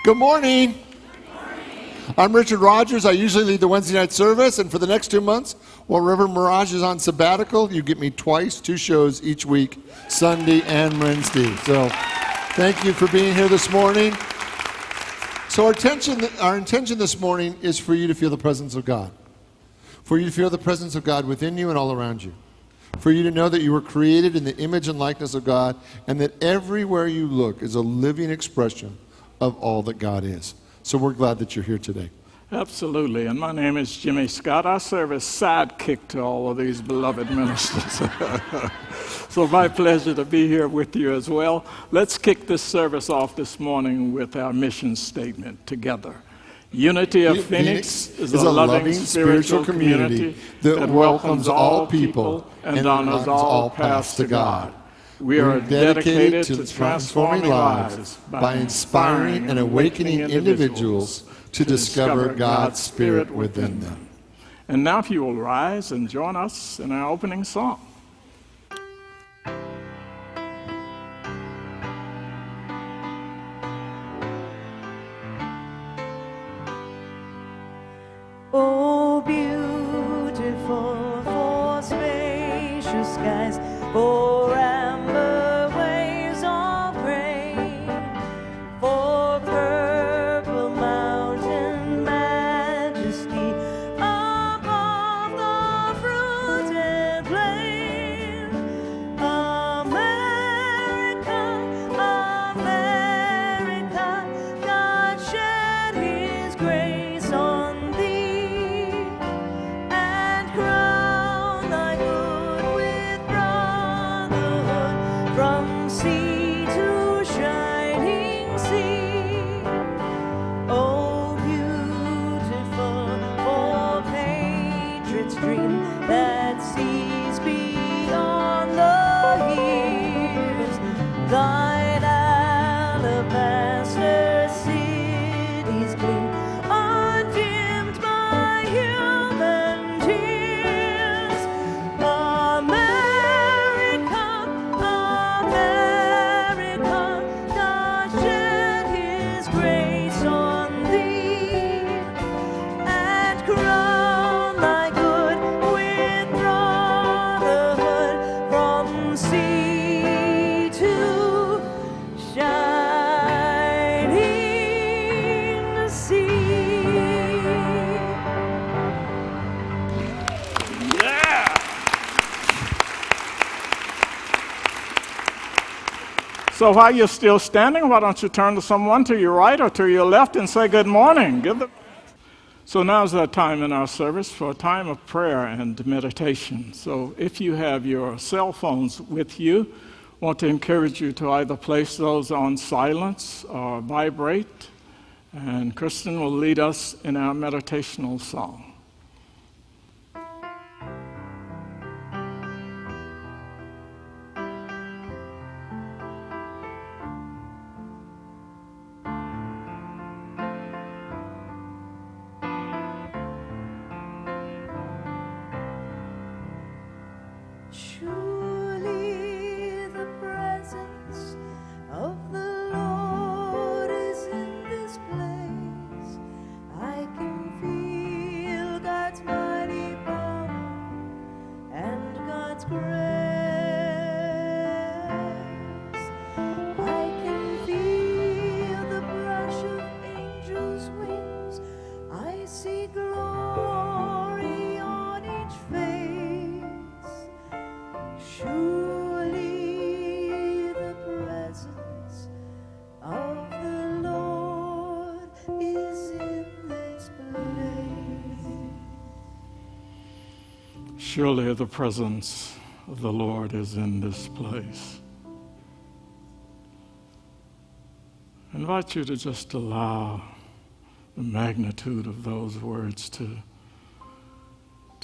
Good morning. I'm Richard Rogers. I usually lead the Wednesday night service, and for the next 2 months, while Reverend Mirage is on sabbatical, you get me twice, 2 shows each week, Sunday and Wednesday. So thank you for being here this morning. So our intention this morning is for you to feel the presence of God, for you to feel the presence of God within you and all around you, for you to know that you were created in the image and likeness of God, and that everywhere you look is a living expression of all that God is. So we're glad that you're here today. Absolutely. And my name is Jimmy Scott. I serve as sidekick to all of these beloved ministers. So my pleasure to be here with you as well. Let's kick this service off this morning with our mission statement together. Unity of Phoenix is a loving spiritual community that welcomes all people and honors all paths to God. We are dedicated to transforming lives by inspiring and awakening individuals to discover God's Spirit within them. And now if you will rise and join us in our opening song. Oh, beautiful for spacious skies, for amber waves of grain, for purple mountain majesty above the fruited plain. America, America, God shed His grace on thee, and crown thy good with brotherhood from sea to shining sea. Oh, beautiful for patriots' dream that sees beyond the years. Thine alabaster cities gleam, undimmed by human tears. America, America, God shed His grace on thee, and crown thy good with brotherhood from sea to shining sea. Yeah! So while you're still standing, why don't you turn to someone to your right or to your left and say good morning. So now's that time in our service for a time of prayer and meditation. So if you have your cell phones with you, I want to encourage you to either place those on silence or vibrate, and Kristen will lead us in our meditational song. Surely the presence of the Lord is in this place. I can feel God's mighty power and God's grace. I can feel the brush of angels' wings. I see glory on each face. Surely the presence of the Lord is in this place. Surely the presence of the Lord is in this place. I invite you to just allow the magnitude of those words to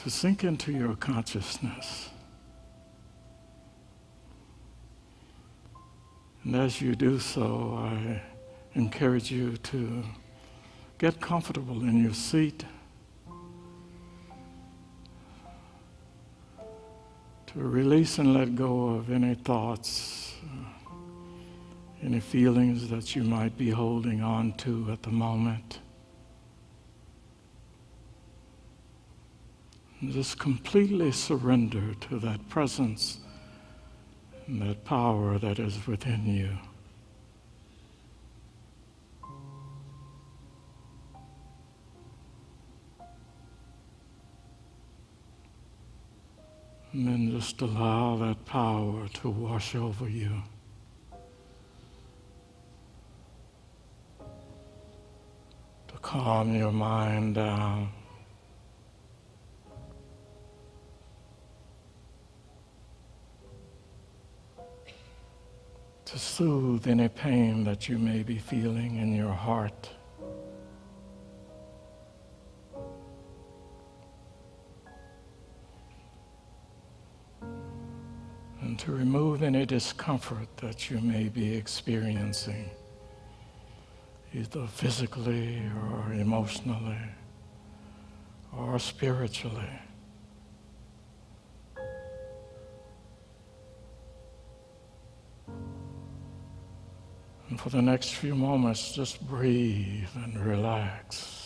sink into your consciousness. And as you do so, I encourage you to get comfortable in your seat, to release and let go of any thoughts, any feelings that you might be holding on to at the moment. And just completely surrender to that presence and that power that is within you. And then just allow that power to wash over you. To calm your mind down. To soothe any pain that you may be feeling in your heart. And to remove any discomfort that you may be experiencing, either physically or emotionally or spiritually. And for the next few moments, just breathe and relax.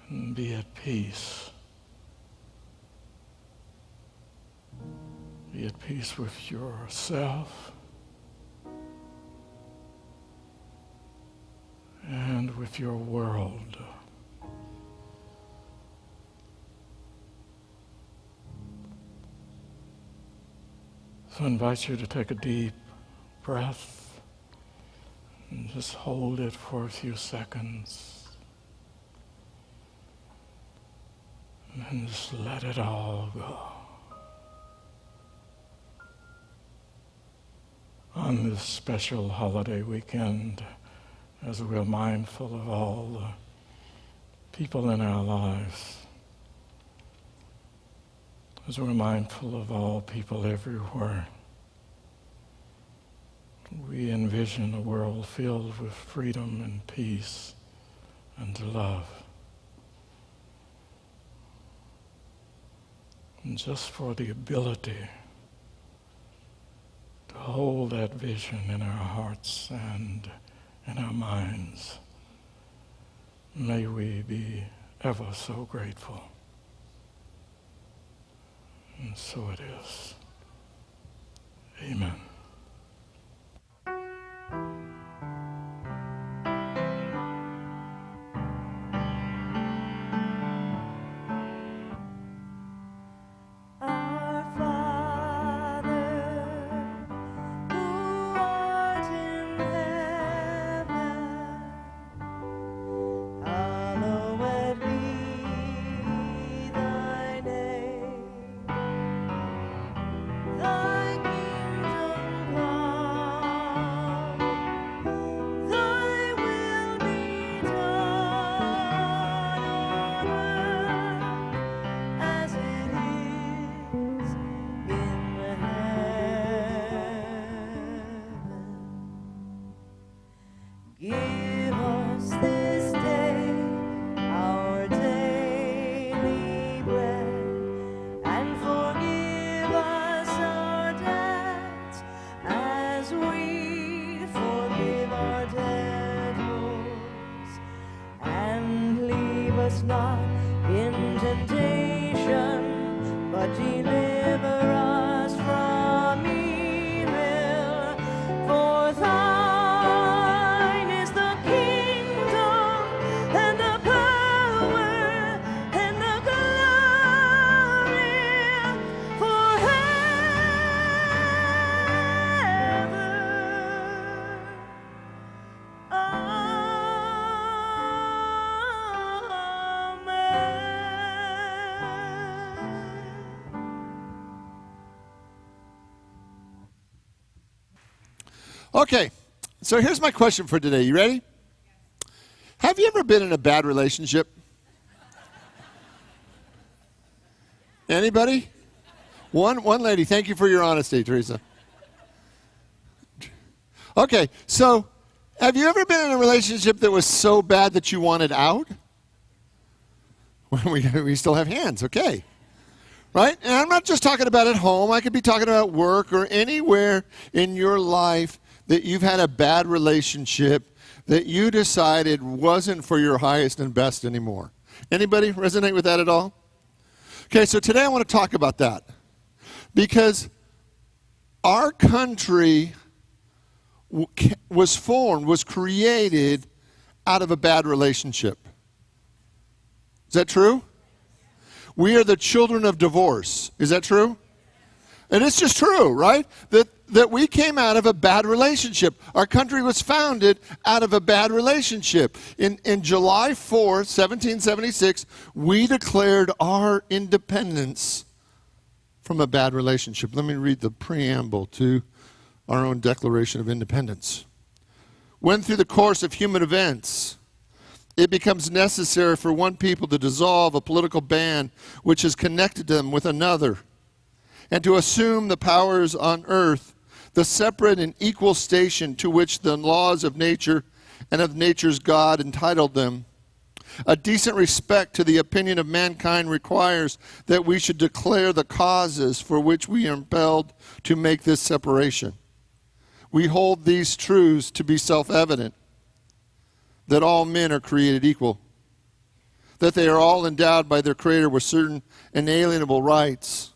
And be at peace. Be at peace with yourself and with your world. So I invite you to take a deep breath and just hold it for a few seconds. And then just let it all go. On this special holiday weekend, as we're mindful of all the people in our lives, as we're mindful of all people everywhere, we envision a world filled with freedom and peace and love. And just for the ability to hold that vision in our hearts and in our minds, may we be ever so grateful. And so it is. Amen. Our Father, who art in heaven, hallowed be thy name. Thy kingdom come, thy will be done on earth as it is in heaven. Give us this day our daily bread, and forgive us our debts as we forgive our debtors. And leave us not in temptation, but deliver us from evil. For thine is the kingdom and the power and the glory forever. Okay, so here's my question for today. You ready? Have you ever been in a bad relationship? Anybody? One lady. Thank you for your honesty, Teresa. Okay, so have you ever been in a relationship that was so bad that you wanted out? We still have hands, okay. Right? And I'm not just talking about at home. I could be talking about work or anywhere in your life that you've had a bad relationship that you decided wasn't for your highest and best anymore. Anybody resonate with that at all? Okay, so today I want to talk about that. Because our country was created out of a bad relationship. Is that true? We are the children of divorce. Is that true? And it's just true, right? That we came out of a bad relationship. Our country was founded out of a bad relationship. In July 4th, 1776, we declared our independence from a bad relationship. Let me read the preamble to our own Declaration of Independence. When through the course of human events, it becomes necessary for one people to dissolve a political band which has connected them with another, and to assume the powers on earth, the separate and equal station to which the laws of nature and of nature's God entitled them. A decent respect to the opinion of mankind requires that we should declare the causes for which we are impelled to make this separation. We hold these truths to be self-evident, that all men are created equal, that they are all endowed by their Creator with certain inalienable rights,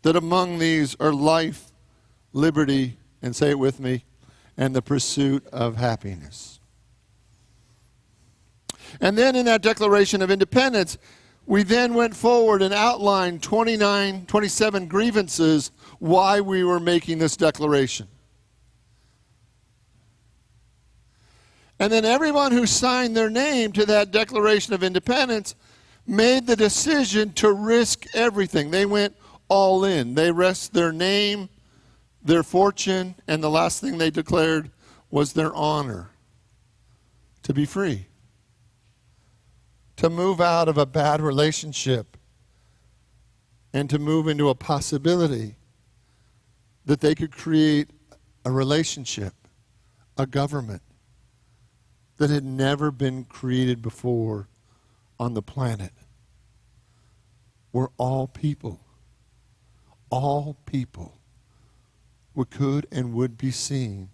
that among these are life, liberty, and say it with me, and the pursuit of happiness. And then in that Declaration of Independence, we then went forward and outlined 27 grievances why we were making this declaration. And then everyone who signed their name to that Declaration of Independence made the decision to risk everything. They went all in. They risked their name, their fortune, and the last thing they declared was their honor. To be free. To move out of a bad relationship and to move into a possibility that they could create a relationship, a government, that had never been created before on the planet, where all people could and would be seen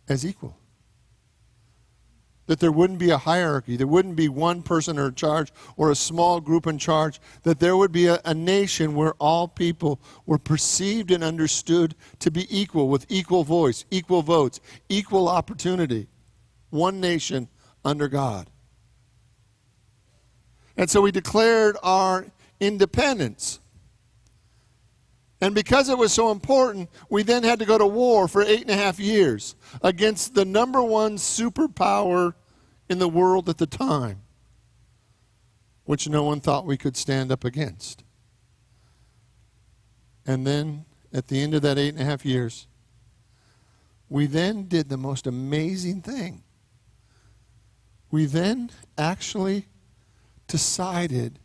as equal. That there wouldn't be a hierarchy, there wouldn't be one person in charge or a small group in charge, that there would be a nation where all people were perceived and understood to be equal, with equal voice, equal votes, equal opportunity. One nation under God. And so we declared our independence. And because it was so important, we then had to go to war for 8.5 years against the number one superpower in the world at the time, which no one thought we could stand up against. And then, at the end of that 8.5 years, we then did the most amazing thing. We then actually decided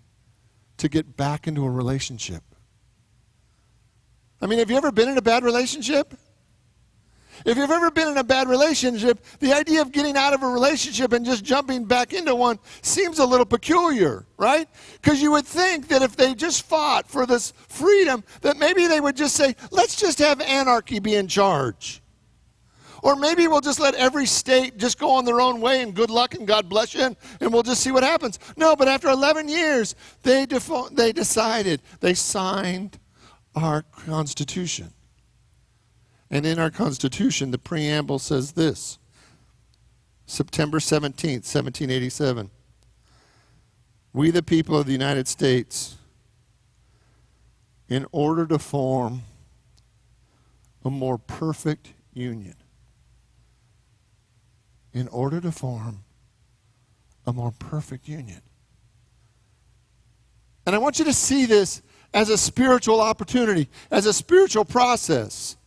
to get back into a relationship. I mean, have you ever been in a bad relationship? If you've ever been in a bad relationship, the idea of getting out of a relationship and just jumping back into one seems a little peculiar, right? Because you would think that if they just fought for this freedom, that maybe they would just say, let's just have anarchy be in charge. Or maybe we'll just let every state just go on their own way and good luck and God bless you and we'll just see what happens. No, but after 11 years, they decided, they signed our Constitution. And in our Constitution, the preamble says this, September 17th, 1787. We, the people of the United States, in order to form a more perfect union, in order to form a more perfect union. And I want you to see this as a spiritual opportunity, as a spiritual process.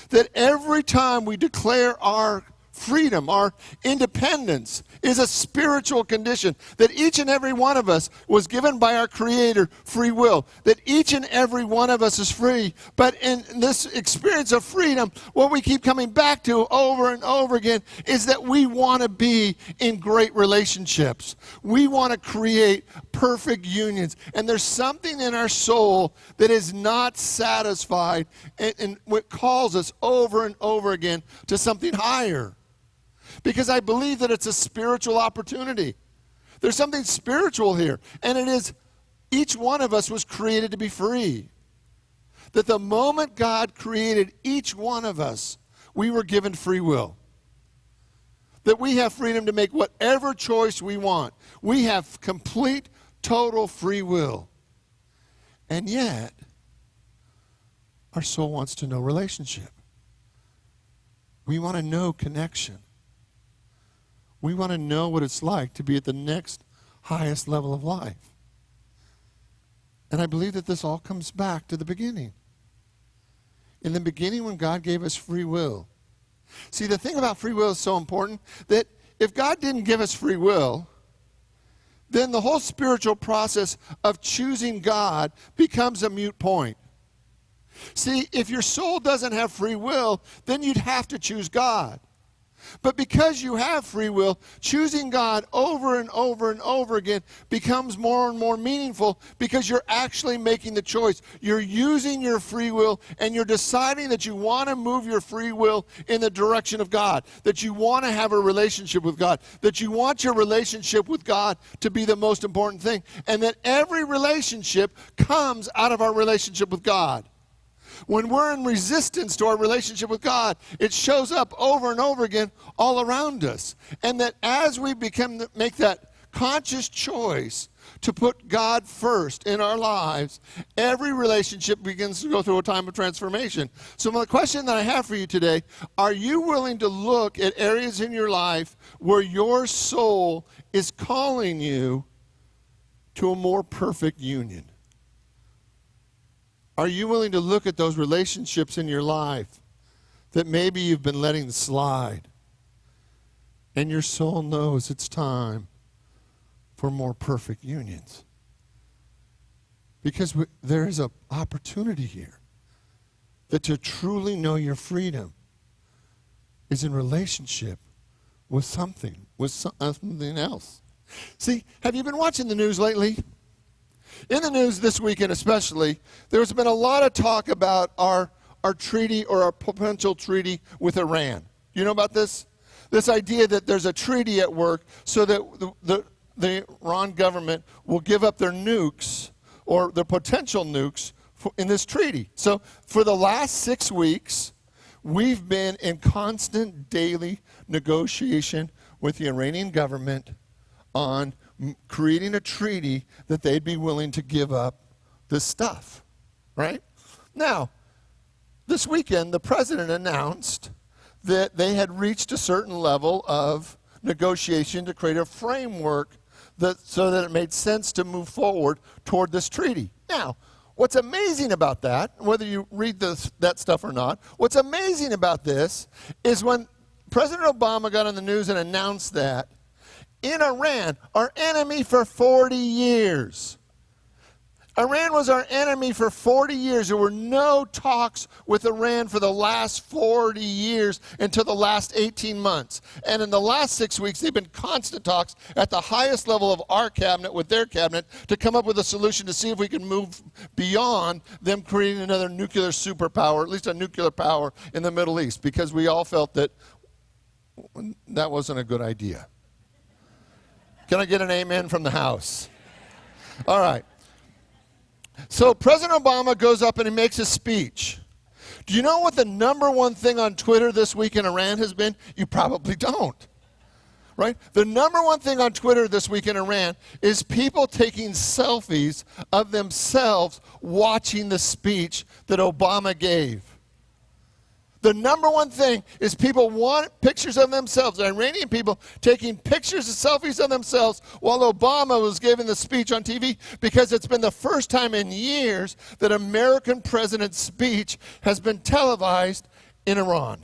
That every time we declare our freedom, our independence, is a spiritual condition. That each and every one of us was given by our Creator free will. That each and every one of us is free. But in this experience of freedom, what we keep coming back to over and over again is that we want to be in great relationships. We want to create perfect unions. And there's something in our soul that is not satisfied, and what calls us over and over again to something higher. Because I believe that it's a spiritual opportunity. There's something spiritual here. And it is, each one of us was created to be free. That the moment God created each one of us, we were given free will. That we have freedom to make whatever choice we want. We have complete, total free will. And yet, our soul wants to know relationship. We want to know connection. We want to know what it's like to be at the next highest level of life. And I believe that this all comes back to the beginning. In the beginning, when God gave us free will. See, the thing about free will is so important that if God didn't give us free will, then the whole spiritual process of choosing God becomes a moot point. See, if your soul doesn't have free will, then you'd have to choose God. But because you have free will, choosing God over and over and over again becomes more and more meaningful because you're actually making the choice. You're using your free will and you're deciding that you want to move your free will in the direction of God, that you want to have a relationship with God, that you want your relationship with God to be the most important thing, and that every relationship comes out of our relationship with God. When we're in resistance to our relationship with God, it shows up over and over again all around us. And that as we make that conscious choice to put God first in our lives, every relationship begins to go through a time of transformation. So the question that I have for you today, are you willing to look at areas in your life where your soul is calling you to a more perfect union? Are you willing to look at those relationships in your life that maybe you've been letting slide, and your soul knows it's time for more perfect unions? Because there is an opportunity here that to truly know your freedom is in relationship with something else. See, have you been watching the news lately? In the news this weekend especially, there's been a lot of talk about our treaty or our potential treaty with Iran. You know about this? This idea that there's a treaty at work so that the Iran government will give up their nukes or their potential nukes in this treaty. So for the last 6 weeks, we've been in constant daily negotiation with the Iranian government on creating a treaty that they'd be willing to give up this stuff, right? Now, this weekend, the president announced that they had reached a certain level of negotiation to create a framework so that it made sense to move forward toward this treaty. Now, what's amazing about that, whether you read that stuff or not, what's amazing about this is when President Obama got on the news and announced that, in Iran, our enemy for 40 years. Iran was our enemy for 40 years. There were no talks with Iran for the last 40 years until the last 18 months. And in the last 6 weeks, they've been constant talks at the highest level of our cabinet with their cabinet to come up with a solution to see if we can move beyond them creating another nuclear superpower, at least a nuclear power in the Middle East, because we all felt that that wasn't a good idea. Can I get an amen from the house? All right. So President Obama goes up and he makes a speech. Do you know what the number one thing on Twitter this week in Iran has been? You probably don't. Right? The number one thing on Twitter this week in Iran is people taking selfies of themselves watching the speech that Obama gave. The number one thing is people want pictures of themselves, Iranian people taking pictures and selfies of themselves while Obama was giving the speech on TV, because it's been the first time in years that American president's speech has been televised in Iran.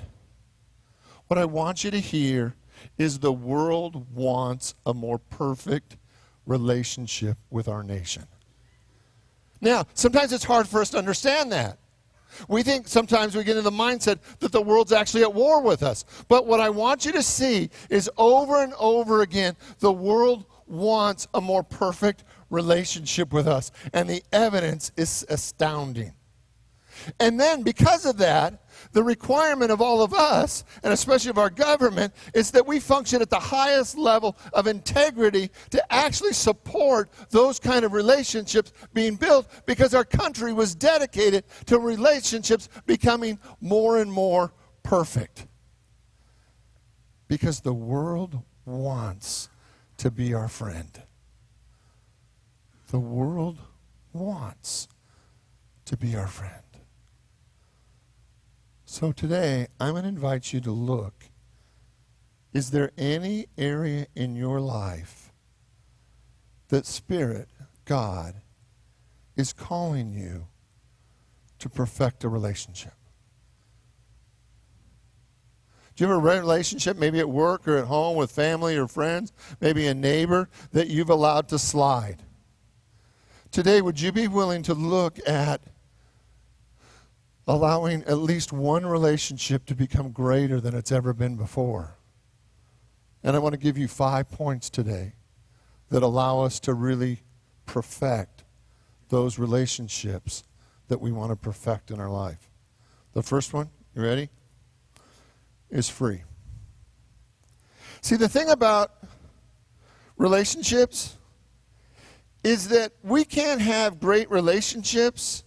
What I want you to hear is the world wants a more perfect relationship with our nation. Now, sometimes it's hard for us to understand that. We think sometimes we get into the mindset that the world's actually at war with us. But what I want you to see is over and over again, the world wants a more perfect relationship with us. And the evidence is astounding. And then because of that, the requirement of all of us, and especially of our government, is that we function at the highest level of integrity to actually support those kind of relationships being built, because our country was dedicated to relationships becoming more and more perfect. Because the world wants to be our friend. The world wants to be our friend. So today, I'm going to invite you to look. Is there any area in your life that Spirit, God, is calling you to perfect a relationship? Do you have a relationship, maybe at work or at home with family or friends, maybe a neighbor, that you've allowed to slide? Today, would you be willing to look at allowing at least one relationship to become greater than it's ever been before? And I want to give you 5 points today that allow us to really perfect those relationships that we want to perfect in our life. The first one, you ready? Is free. See, the thing about relationships is that we can't have great relationships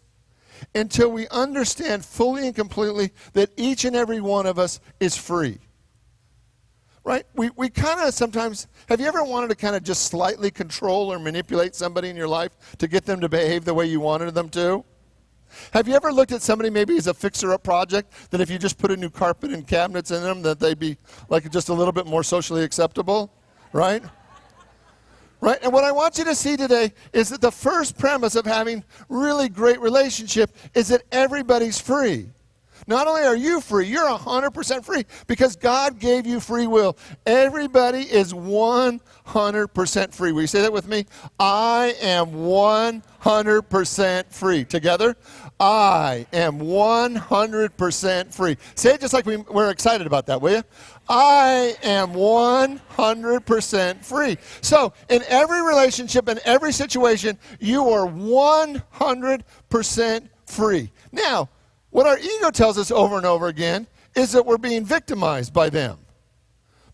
until we understand fully and completely that each and every one of us is free. Right? We kind of sometimes, have you ever wanted to kind of just slightly control or manipulate somebody in your life to get them to behave the way you wanted them to? Have you ever looked at somebody maybe as a fixer-up project, that if you just put a new carpet and cabinets in them, that they'd be like just a little bit more socially acceptable? Right? Right? And what I want you to see today is that the first premise of having really great relationship is that everybody's free. Not only are you free, you're 100% free because God gave you free will. Everybody is 100% free. Will you say that with me? I am 100% free. Together? I am 100% free. Say it just like we're excited about that, will you? I am 100% free. So, in every relationship, in every situation, you are 100% free. Now, what our ego tells us over and over again is that we're being victimized by them,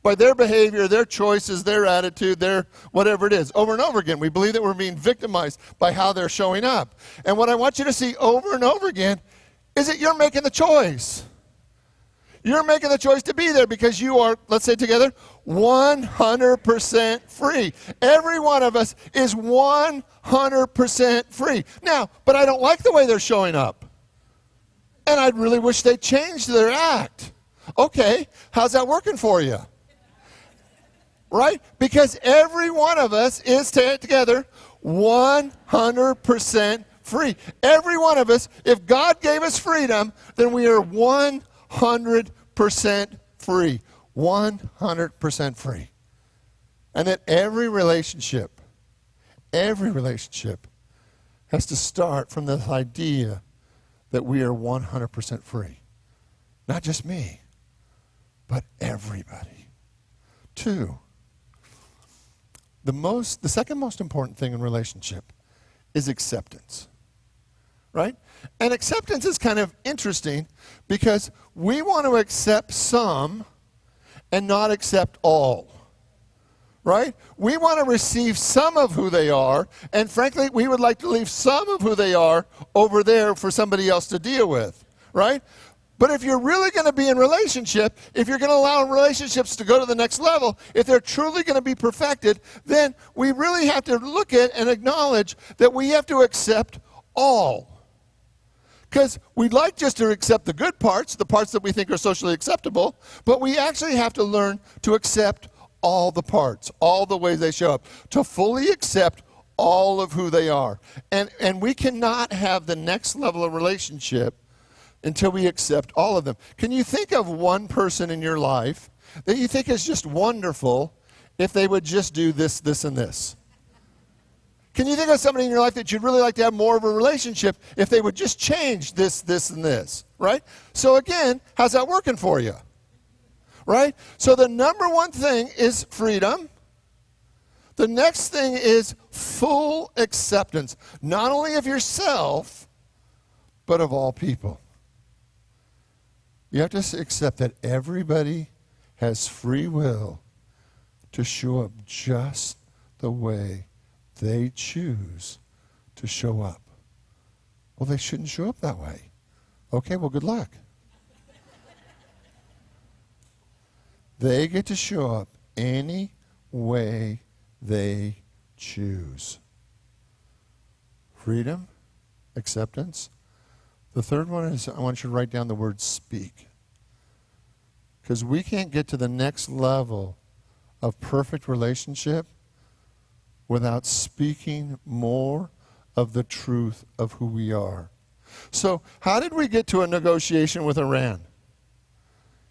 by their behavior, their choices, their attitude, their whatever it is. Over and over again, we believe that we're being victimized by how they're showing up. And what I want you to see over and over again is that you're making the choice. You're making the choice to be there because you are, let's say together, 100% free. Every one of us is 100% free. Now, but I don't like the way they're showing up. And I really wish they'd change their act. Okay, how's that working for you? Right? Because every one of us is together 100% free. Every one of us, if God gave us freedom, then we are 100% free. 100% free. And that every relationship has to start from this idea that we are 100% free. Not just me, but everybody. 2, the second most important thing in relationship is acceptance. Right? And acceptance is kind of interesting because we want to accept some and not accept all. Right? We want to receive some of who they are, and frankly, we would like to leave some of who they are over there for somebody else to deal with. Right? But if you're really going to be in relationship, if you're going to allow relationships to go to the next level, if they're truly going to be perfected, then we really have to look at and acknowledge that we have to accept all. Because we'd like just to accept the good parts, the parts that we think are socially acceptable, but we actually have to learn to accept all the parts, all the ways they show up, to fully accept all of who they are. And we cannot have the next level of relationship until we accept all of them. Can you think of one person in your life that you think is just wonderful if they would just do this, this, and this? Can you think of somebody in your life that you'd really like to have more of a relationship if they would just change this, this, and this, right? So again, how's that working for you? Right? So the number one thing is freedom. The next thing is full acceptance, not only of yourself, but of all people. You have to accept that everybody has free will to show up just the way they choose to show up. Well, they shouldn't show up that way. Okay, well, good luck. They get to show up any way they choose. Freedom, acceptance. The third one is I want you to write down the word speak. Because we can't get to the next level of perfect relationship without speaking more of the truth of who we are. So how did we get to a negotiation with Iran?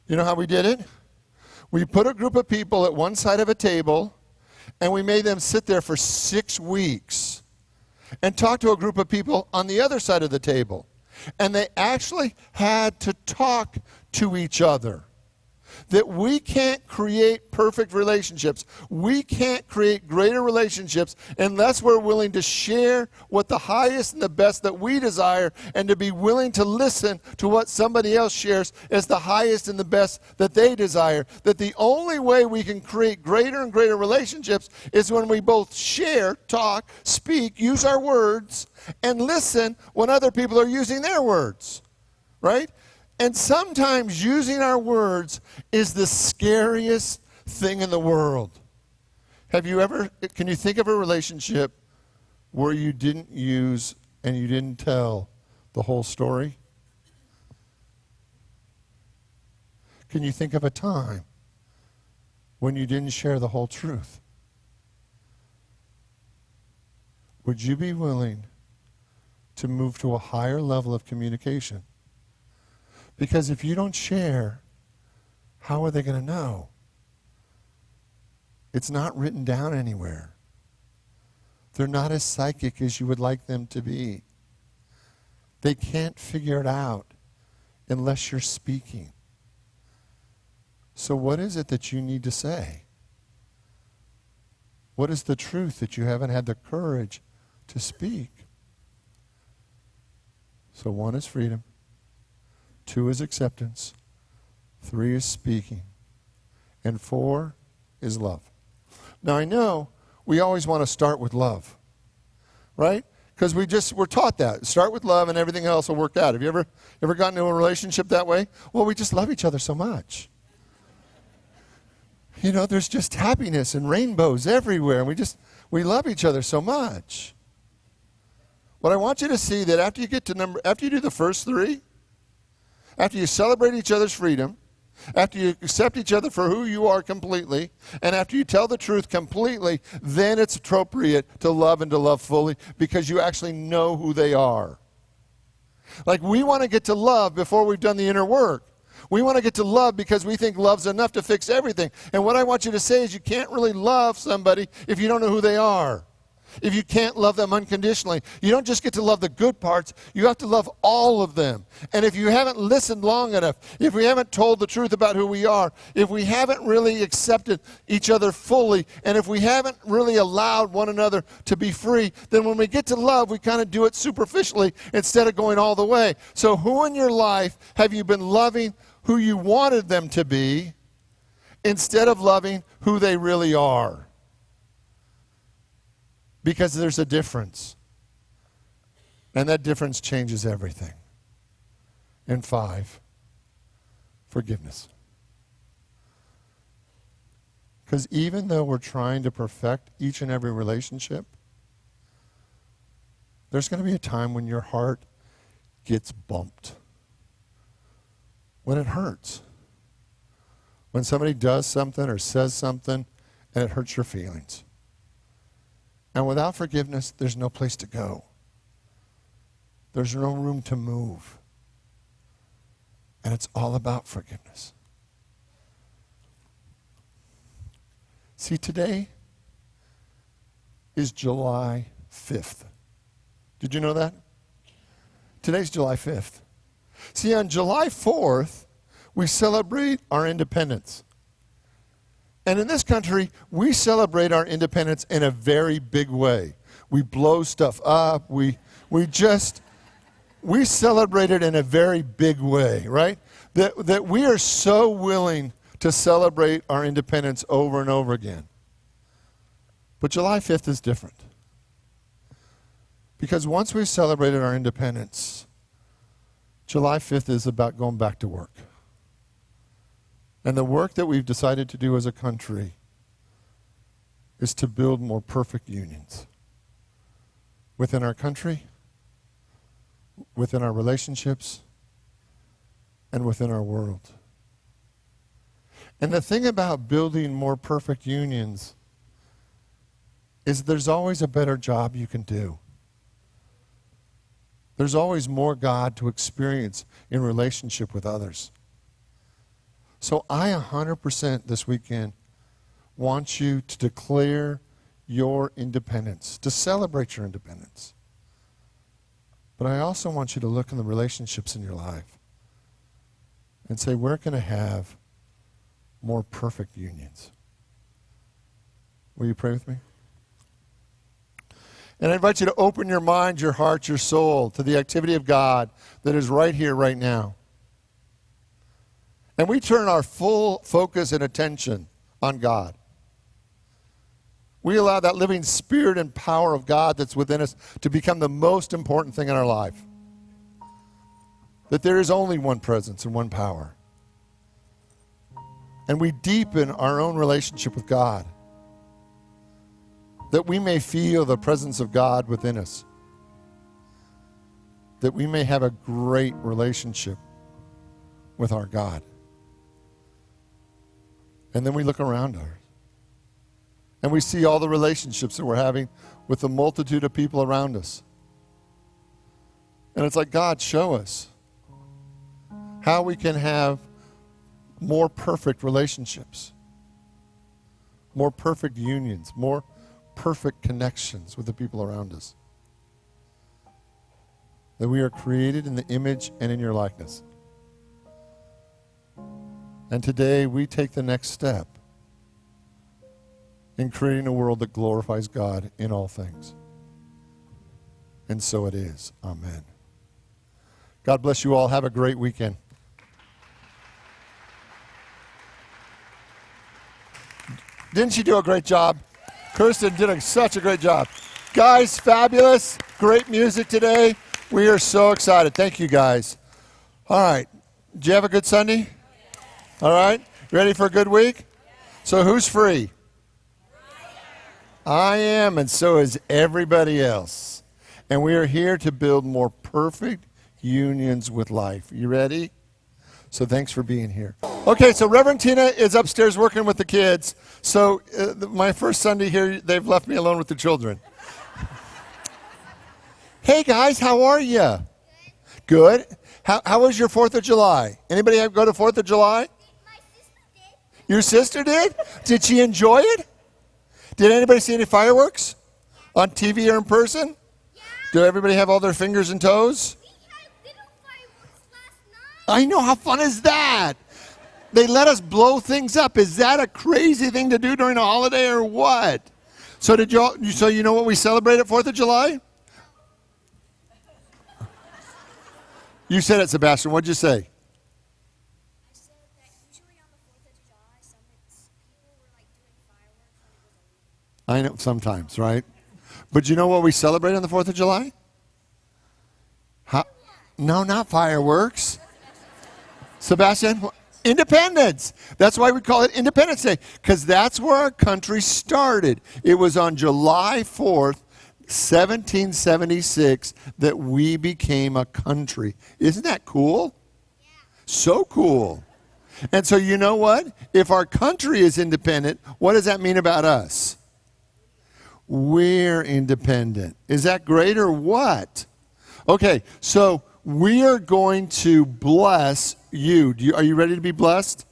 You know how we did it? We put a group of people at one side of a table, and we made them sit there for 6 weeks and talk to a group of people on the other side of the table. And they actually had to talk to each other. That we can't create perfect relationships. We can't create greater relationships unless we're willing to share what the highest and the best that we desire, and to be willing to listen to what somebody else shares as the highest and the best that they desire. That the only way we can create greater and greater relationships is when we both share, talk, speak, use our words, and listen when other people are using their words. Right? And sometimes using our words is the scariest thing in the world. Can you think of a relationship where you didn't use and you didn't tell the whole story? Can you think of a time when you didn't share the whole truth? Would you be willing to move to a higher level of communication? Because if you don't share, how are they going to know? It's not written down anywhere. They're not as psychic as you would like them to be. They can't figure it out unless you're speaking. So what is it that you need to say? What is the truth that you haven't had the courage to speak? So 1 is freedom. 2 is acceptance. 3 is speaking. And 4 is love. Now I know we always want to start with love, right? Because we're taught that. Start with love and everything else will work out. Have you ever gotten into a relationship that way? Well, we just love each other so much. You know, there's just happiness and rainbows everywhere, and we love each other so much. What I want you to see that after you do the first 3, after you celebrate each other's freedom, after you accept each other for who you are completely, and after you tell the truth completely, then it's appropriate to love and to love fully because you actually know who they are. Like we want to get to love before we've done the inner work. We want to get to love because we think love's enough to fix everything. And what I want you to say is you can't really love somebody if you don't know who they are. If you can't love them unconditionally. You don't just get to love the good parts, you have to love all of them. And if you haven't listened long enough, if we haven't told the truth about who we are, if we haven't really accepted each other fully, and if we haven't really allowed one another to be free, then when we get to love, we kind of do it superficially instead of going all the way. So who in your life have you been loving who you wanted them to be instead of loving who they really are? Because there's a difference. And that difference changes everything. And 5, forgiveness. Because even though we're trying to perfect each and every relationship, there's going to be a time when your heart gets bumped. When it hurts. When somebody does something or says something and it hurts your feelings. And without forgiveness, there's no place to go. There's no room to move. And it's all about forgiveness. See, today is July 5th. Did you know that? Today's July 5th. See, on July 4th, we celebrate our independence. And in this country, we celebrate our independence in a very big way. We blow stuff up. We celebrate it in a very big way, right? That we are so willing to celebrate our independence over and over again. But July 5th is different. Because once we've celebrated our independence, July 5th is about going back to work. And the work that we've decided to do as a country is to build more perfect unions within our country, within our relationships, and within our world. And the thing about building more perfect unions is there's always a better job you can do. There's always more God to experience in relationship with others. So I 100% this weekend want you to declare your independence, to celebrate your independence. But I also want you to look in the relationships in your life and say, where can I have more perfect unions? Will you pray with me? And I invite you to open your mind, your heart, your soul to the activity of God that is right here, right now. And we turn our full focus and attention on God. We allow that living spirit and power of God that's within us to become the most important thing in our life. That there is only one presence and one power. And we deepen our own relationship with God, that we may feel the presence of God within us, that we may have a great relationship with our God. And then we look around us, and we see all the relationships that we're having with the multitude of people around us. And it's like, God, show us how we can have more perfect relationships, more perfect unions, more perfect connections with the people around us. That we are created in the image and in your likeness. And today we take the next step in creating a world that glorifies God in all things. And so it is. Amen. God bless you all. Have a great weekend. Didn't you do a great job? Kirsten did such a great job. Guys, fabulous. Great music today. We are so excited. Thank you, guys. All right. Did you have a good Sunday? All right. Ready for a good week? So who's free? I am, and so is everybody else. And we are here to build more perfect unions with life. You ready? So thanks for being here. Okay, so Reverend Tina is upstairs working with the kids. So my first Sunday here, they've left me alone with the children. Hey guys, how are you? Good. How was your 4th of July? Anybody go to 4th of July? My sister did. Your sister did? Did she enjoy it? Did anybody see any fireworks? On TV or in person? Yeah. Did everybody have all their fingers and toes? We had little fireworks last night. I know, how fun is that? They let us blow things up. Is that a crazy thing to do during a holiday or what? So so you know what we celebrate at 4th of July? You said it, Sebastian. What'd you say? I said that usually on the 4th of July, some people were like doing fireworks when it was illegal. I know, sometimes, right? But you know what we celebrate on the 4th of July? No, not fireworks. Sebastian, independence. That's why we call it Independence Day, because that's where our country started. It was on July 4th, 1776, that we became a country. Isn't that cool? Yeah. So cool. And so you know what? If our country is independent, what does that mean about us? We're independent. Is that great or what? Okay, so we are going to bless you. Are you ready to be blessed?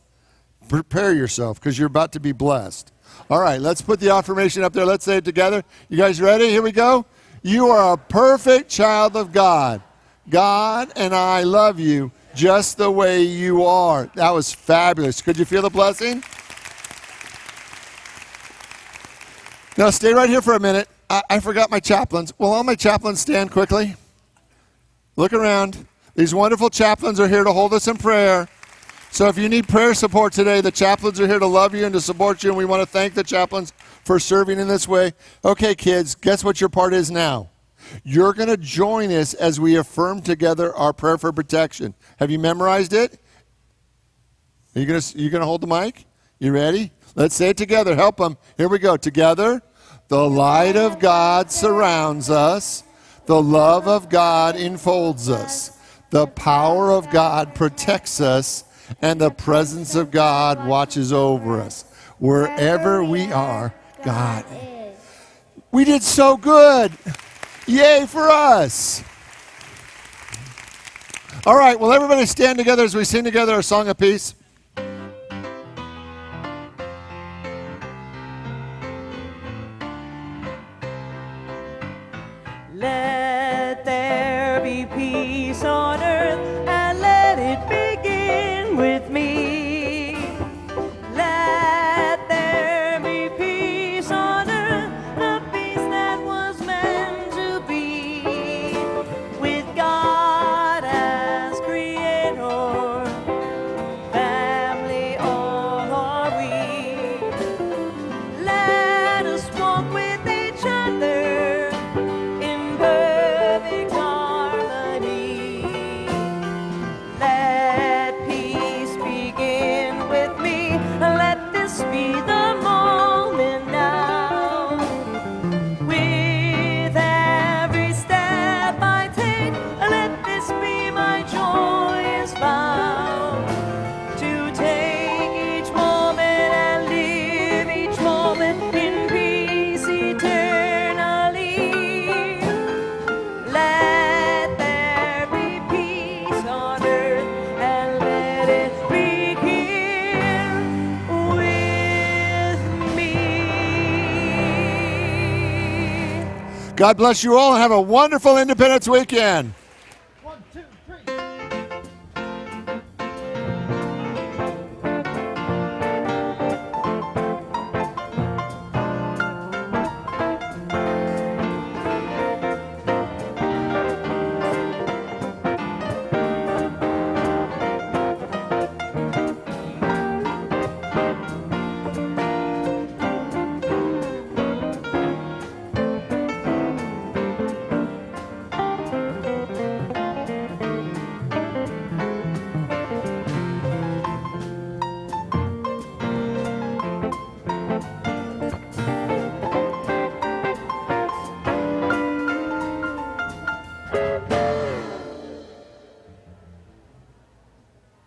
Prepare yourself, because you're about to be blessed. All right, let's put the affirmation up there. Let's say it together. You guys ready? Here we go. You are a perfect child of God. God and I love you just the way you are. That was fabulous. Could you feel the blessing? Now, stay right here for a minute. I forgot my chaplains. Will all my chaplains stand quickly? Look around. These wonderful chaplains are here to hold us in prayer. So if you need prayer support today, the chaplains are here to love you and to support you, and we want to thank the chaplains for serving in this way. Okay, kids, guess what your part is now? You're going to join us as we affirm together our prayer for protection. Have you memorized it? Are you going to hold the mic? You ready? Let's say it together. Help them. Here we go. Together. The light of God surrounds us. The love of God enfolds us. The power of God protects us. And the presence of God watches over us. Wherever we are, God. We did so good. Yay for us. All right, well, everybody stand together as we sing together our song of peace. Let there be peace on earth, and let it begin with me. Let there be peace on earth, the peace that was meant to be. With God as creator, family all are we. Let us walk with each other in perfect harmony. Let peace begin with me. Let this be the moment now. With every step I take, let this be my joyous vow. To take each moment and live each moment in peace eternally. Let there be peace on earth, and let it begin with me. God bless you all and have a wonderful Independence weekend. 1, 2.